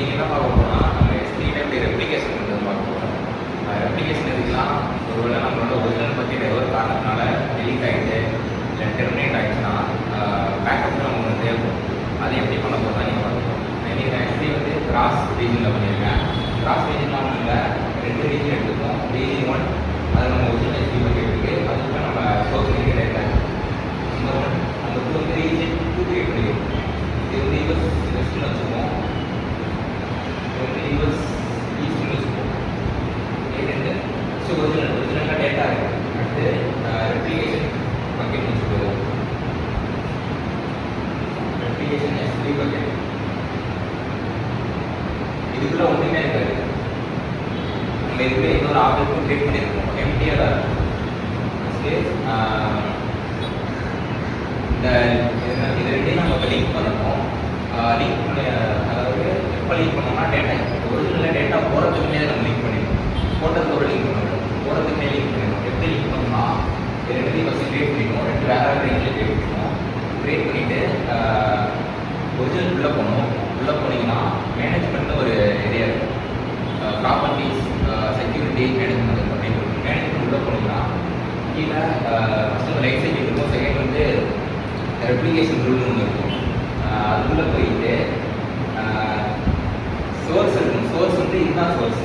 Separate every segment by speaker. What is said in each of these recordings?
Speaker 1: இன்னைக்கு என்ன பார்க்க போறோம்னா நம்ம S3 எப்படி ரெப்ளிகேஷன் பண்ணுறது பார்க்க போகிறோம். ரெப்ளிகேஷன் எதுக்குலாம் ஒருவேளை நம்மளோட ஒரிஜினல் பற்றி ஏதோ ஒரு காரணத்தினால டெலீட் ஆகிட்டு இல்லை டெர்மினேட் ஆகிடுச்சுன்னா பேக்கப் நம்ம ஒன்று தேவைப்படும். அதை எப்படி பண்ண போகிறதா நீங்கள் பார்க்கணும். நீங்கள் ஆக்சுவலி வந்து கிராஸ் ரீஜனில் பண்ணியிருக்கேன். கிராஸ் ரீஜன்லாம் ஒன்றும் இல்லை, 2 ரீஜன் எடுத்துப்போம். ரீஜன் 1 அது நம்ம ஒரிஜினல் S3 பற்றி இருக்குது. அதுக்கு நம்ம சோர்ஸ் ரீஜன் எடுத்தாங்க. நம்பர் 1 நம்பர் 2 வந்து ரீஜன் 2 கிரியேட் பண்ணிடுவோம். இது வந்து யூஎஸ் வெஸ்ட்னு வச்சுப்போம். இது வந்து யூஎஸ் ஈஸ்ட்னு வச்சுப்போம். இது ஸோ ஒரிஜினலாக டேட்டா இருக்குது. அடுத்து ரெப்ளிகேஷன் பக்கெட் வச்சுப்போம். ரெப்ளிகேஷன் S3 பக்கெட் இதுக்குள்ள ஒன்றுமே இருக்காது. நம்ம இதுக்குள்ள இன்னொரு ஆப்ஜெக்டும் கிரியேட் பண்ணியிருக்கோம். எம்டியாக தான் இருக்கும். இது ரெண்டையும் நம்ம இப்போ லிங்க் பண்ணணும். லிங்க் பண்ண அதாவது எப்போ லிங்க் பண்ணோம்னா டேட்டா ஒரிஜினலாக டேட்டா போகிறதுக்குமே நம்ம லிங்க் பண்ணிடணும். போட்டதுக்கு ஒரு லிங்க் பண்ணணும், போகிறதுக்குமே லிங்க் பண்ணிடணும். எப்படி லிங்க் பண்ணணும்னா இது ரெண்டையும் ஃபஸ்ட்டு கிரியேட் பண்ணிக்கணும். ரெண்டு வேறு ரேஞ்சில் கிரியேட் பண்ணிக்கணும். கிரியேட் பண்ணிவிட்டு ஒரிஜினல் உள்ளே போகணும். உள்ளே போனீங்கன்னா மேனேஜ்மெண்ட்னு ஒரு ஏரியா இருக்கும். ப்ராப்பர்ட்டிஸ், செக்யூரிட்டி, மேனேஜ்மெண்ட் அப்படின்னு இருக்கும். மேனேஜ்மெண்ட் உள்ளே போனீங்கன்னா கீழே ஃபஸ்ட்டு லைஃப் சைக்கிள் இருக்கும். செகண்ட் வந்து ரெப்ளிகேஷன் ரூல்னு ஒன்று இருக்கும். அதுக்குள்ளே போயிட்டு சோர்ஸ் இருக்கும். சோர்ஸ் வந்து இதுதான் சோர்ஸ்,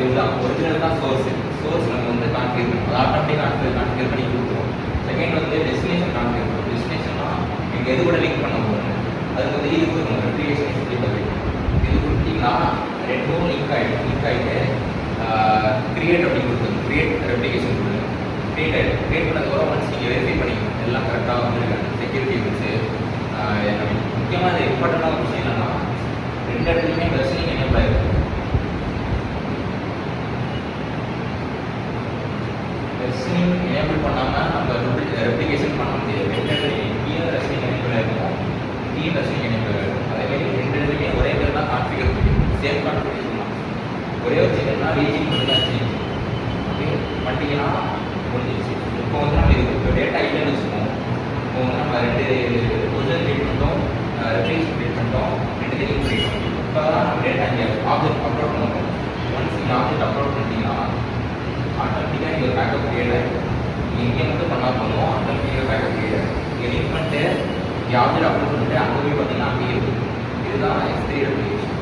Speaker 1: இதுதான் ஒரிஜினல் தான் சோர்ஸ். சோர்ஸ் நம்ம வந்து கான்ஃபிகர் பண்ணணும். அது ஆட்டோமேட்டிக் கான்ஃபிகர் பண்ணி கொடுத்துரும். செகண்ட் வந்து டெஸ்டினேஷன் கான்ஃபிகர் பண்ணணும். டெஸ்டினேஷன்னா நீங்கள் எது கூட லிங்க் பண்ண போகணும். அதுக்கு வந்து இது கொடுக்கணும். ரெப்ளிகேஷன் S3 பக்கெட் இது கொடுத்தீங்கன்னா ரெண்டும் லிங்க் ஆகிட்டு கிரியேட் அப்படி கொடுத்துருங்க. கிரியேட் ரெப்ளிகேஷன் கொடுங்க. கிரியேட் ஆகிடும். கிரியேட் பண்ணதுக்கப்புறம் ஒன்ஸ் நீங்கள் வெரிஃபை பண்ணிக்கணும் எல்லாம் கரெக்டாக வந்துருக்காங்க. செக்யூரிட்டி வச்சு எல்லாமே. முக்கியமாக இது இம்பார்ட்டண்டான ஒரு விஷயம் என்னன்னா ரெண்டு இடத்துலையுமே வெர்ஷனிங் எனேபிள் ஆகிருக்கும். வெர்ஷனிங் எனேபிள் பண்ணாமல் நம்ம ரெப்ளிகேஷன் பண்ண முடியாது. ரெண்டு இடத்துலையும் கீழே வெர்ஷனிங் எனேபிள் ஆகிருக்கும், கீழே வெர்ஷனிங் எனேபிள் ஆகிருக்கும். அதேமாதிரி ரெண்டு இடத்துலையுமே ஒரே பேர் தான் கான்ஃபிகர் பண்ணிக்கணும். சேம் கான்ஃபிகரேஷன் தான். ஒரே ஒரு சிக்கன்னா ரீஜிங் மட்டும் தான் சேஞ்ச் அப்படி பண்ணிட்டீங்கன்னா முடிஞ்சிச்சு. இப்போ வந்து நம்ம இது இப்போ டேட்டா இல்லைன்னு வச்சுக்கோம். இப்போ வந்து நம்ம ரெண்டு ஒரிஜினல் கிரியேட் பண்ணிட்டோம், ரெப்ளிகேஷன் கிரியேட் பண்ணிட்டோம், ரெண்டு கிரியேட் பண்ணிட்டோம். இப்போ தான் நம்ம டேட்டா இங்கே ஆப்ஜெக்ட் அப்லோட் பண்ணணும். ஒன்ஸ் நீங்கள் ஆப்ஜெக்ட் அப்லோட் பண்ணிட்டீங்கன்னா ஆட்டோமேட்டிக்காக நீங்கள் பேக்கப் கிரியேட் ஆகிடும். நீங்கள் இங்கே மட்டும் பண்ணால் போதும், ஆட்டோமேட்டிக்காக பேக்கப் கிரியேட் ஆகிடும். நீங்கள் லிங்க் பண்ணிட்டு இங்கே ஆப்ஜெக்ட் அப்லோட் பண்ணிட்டு அங்கே போய் பார்த்தீங்கன்னா அங்கேயே இருக்குது. இதுதான் S3 ரெப்ளிகேஷன்.